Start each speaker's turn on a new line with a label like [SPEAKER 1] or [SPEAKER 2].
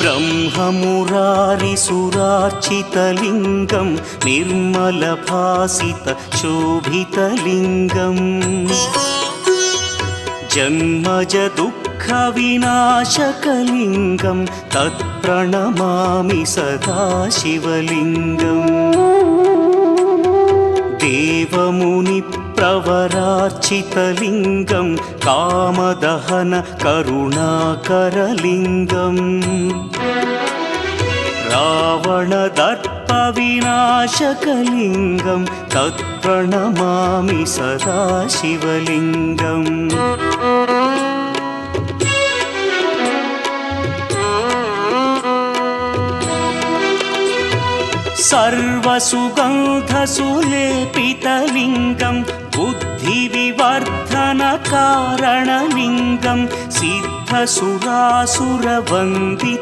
[SPEAKER 1] ब्रह्ममुरारिसुरार्चितलिङ्गं निर्मलभासितशोभितलिङ्गम् जन्मजदुःखविनाशकलिङ्गं तत्प्रणमामि सदा शिवलिङ्गम् देवमुनिप्रवरार्चितलिङ्गं कामदहन करुणाकरलिङ्गम् रावणदर्पविनाशकलिङ्गं तत्प्रणमामि सदा शिवलिङ्गम् सर्वसुगन्धसुलेपितलिङ्गं बुद्धिविवर्धनकारणलिङ्गं सिद्धसुरासुरवन्दितलिङ्गम्